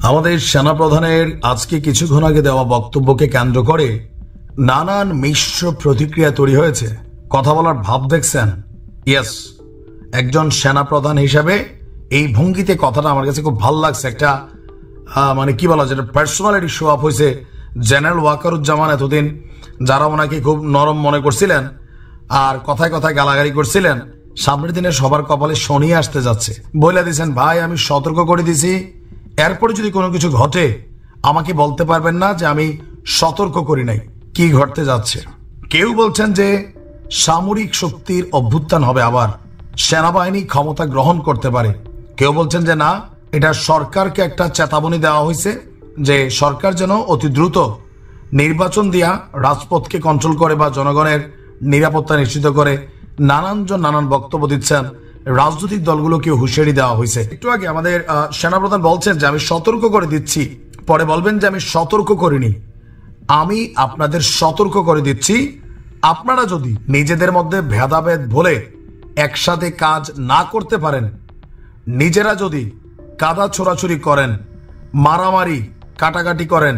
আমাদের সেনাপ্রধানের আজকে কিছুক্ষণ আগে দেওয়া বক্তব্যকে কেন্দ্র করে নানান মিশ্র প্রতিক্রিয়া তৈরি হয়েছে। কথা বলার ভাব দেখছেন? ইয়েস, একজন সেনাপ্রধান হিসাবে এই ভঙ্গিতে কথাটা আমার কাছে খুব ভালো লাগছে। একটা মানে কি বলা যায়, পার্সোনালিটি শো আপ হয়েছে। জেনারেল ওয়াকারুজ্জামান এতদিন যারা ওনাকে খুব নরম মনে করছিলেন আর কথায় কথায় গালাগালি করছিলেন, সামনের দিনে সবার কপালে শনি আসতে যাচ্ছে। বলে দিয়েছেন, ভাই আমি সতর্ক করে দিছি, এরপরে যদি কোনো কিছু ঘটে আমাকে বলতে পারবেন না যে আমি সতর্ক করি নাই। কি ঘটতে যাচ্ছে? কেউ বলছেন যে সামরিক শক্তির অভ্যুত্থান হবে, আবার সেনাবাহিনী ক্ষমতা গ্রহণ করতে পারে। কেউ বলছেন যে না, এটা সরকারকে একটা চেতাবনী দেওয়া হয়েছে যে সরকার যেন অতি দ্রুত নির্বাচন দিয়া রাজপথকে কন্ট্রোল করে বা জনগণের নিরাপত্তা নিশ্চিত করে। নানানজন নানান বক্তব্য দিচ্ছেন, রাজনৈতিক দলগুলোকে হুঁশিয়ারি দেওয়া হয়েছে। একটু আগে আমাদের সেনাপ্রধান বলছেন যে আমি সতর্ক করে দিচ্ছি, পরে বলবেন যে আমি সতর্ক করিনি। আমি আপনাদের সতর্ক করে দিচ্ছি, আপনারা যদি নিজেদের মধ্যে ভেদাভেদ ভুলে একসাথে কাজ না করতে পারেন, নিজেরা যদি কাদা ছোড়াছুরি করেন, মারামারি কাটাকাটি করেন,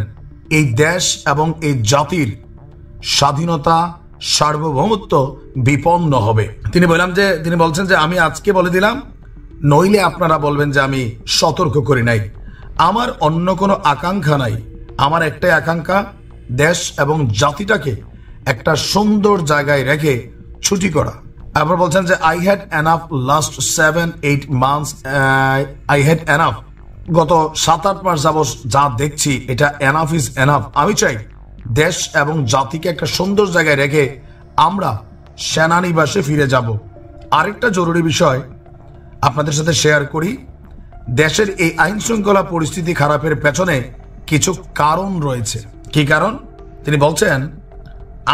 এই দেশ এবং এই জাতির স্বাধীনতা সার্বভৌমত্ব বিপন্ন হবে। তিনি বলছেন যে আমি আজকে বলে দিলাম, নইলে আপনারা বলবেন যে আমি সতর্ক করি নাই। আমার অন্য কোনো আকাঙ্ক্ষা নাই, আমার একটাই আকাঙ্ক্ষা, দেশ এবং জাতিটাকে একটা সুন্দর জায়গায় রেখে ছুটি করা। আবার বলছেন যে I had enough last 7-8 months, I had enough. গত 7-8 মাস যাবত যা দেখছি এটা এনাফ ইজ এনাফ। আমি চাই দেশ এবং জাতিকে একটা সুন্দর জায়গায় রেখে আমরা সেনানিবাসে ফিরে যাব। আরেকটা জরুরি বিষয় আপনাদের সাথে শেয়ার করি। দেশের এই আইন শৃঙ্খলা পরিস্থিতি খারাপের পেছনে কিছু কারণ রয়েছে। কি কারণ? তিনি বলছেন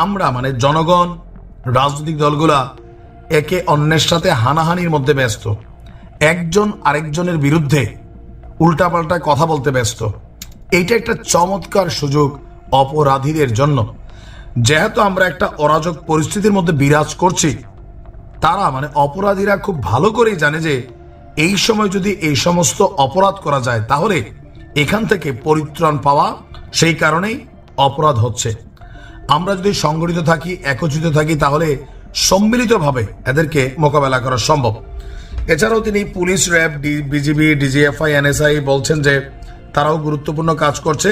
আমরা মানে জনগণ, রাজনৈতিক দলগুলা একে অন্যের সাথে হানাহানির মধ্যে ব্যস্ত, একজন আরেকজনের বিরুদ্ধে উল্টাপাল্টা কথা বলতে ব্যস্ত। এইটা একটা চমৎকার সুযোগ অপরাধীদের জন্য। যেহেতু আমরা একটা অরাজক পরিস্থিতির মধ্যে বিরাজ করছি, তারা মানে অপরাধীরা খুব ভালো করেই জানে যে এই সময় যদি এই সমস্ত অপরাধ করা যায় তাহলে এখান থেকে পরিত্রাণ পাওয়া, সেই কারণেই অপরাধ হচ্ছে। আমরা যদি সংগঠিত থাকি, একত্রিত থাকি, তাহলে সম্মিলিতভাবে এদেরকে মোকাবেলা করা সম্ভব। এছাড়াও তিনি police, RAB, BGB, DGFI, NSI বলছেন যে তারাও গুরুত্বপূর্ণ কাজ করছে,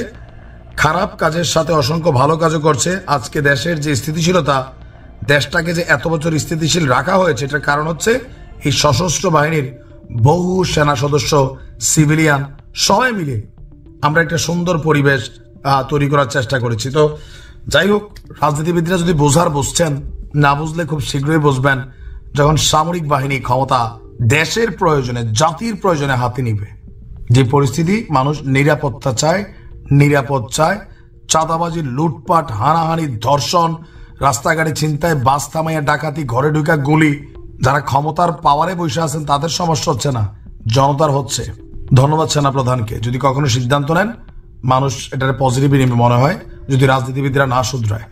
খারাপ কাজের সাথে অসংখ্য ভালো কাজও করছে। আজকে দেশের যে স্থিতিশীলতা, দেশটাকে যে এত বছর স্থিতিশীল রাখা হয়েছে, এটার কারণ হচ্ছে এই সশস্ত্র বাহিনীর বহু সেনা সদস্য, সিভিলিয়ান সবাই মিলে আমরা একটা সুন্দর পরিবেশ তৈরি করার চেষ্টা করেছি। তো যাই হোক, রাজনীতিবিদরা যদি বুঝছেন, না বুঝলে খুব শীঘ্রই বুঝবেন যখন সামরিক বাহিনী ক্ষমতা দেশের প্রয়োজনে, জাতির প্রয়োজনে হাতে নিবে। যে পরিস্থিতি, মানুষ নিরাপত্তা চায়, নিরাপদ চায়, চাঁদাবাজি, লুটপাট, হানাহানি, ধর্ষণ, রাস্তাঘাটে ছিনতাই, বাস থামাইয়া ডাকাতি, ঘরে ঢুকা গুলি, যারা ক্ষমতার পাওয়ারে বসে আছেন তাদের সমস্যা হচ্ছে না, জনতার হচ্ছে। ধন্যবাদ সেনাপ্রধানকে। যদি কখনো সিদ্ধান্ত নেন, মানুষ এটার পজিটিভ মনে হয় যদি রাজনীতিবিদরা না শুধরায়।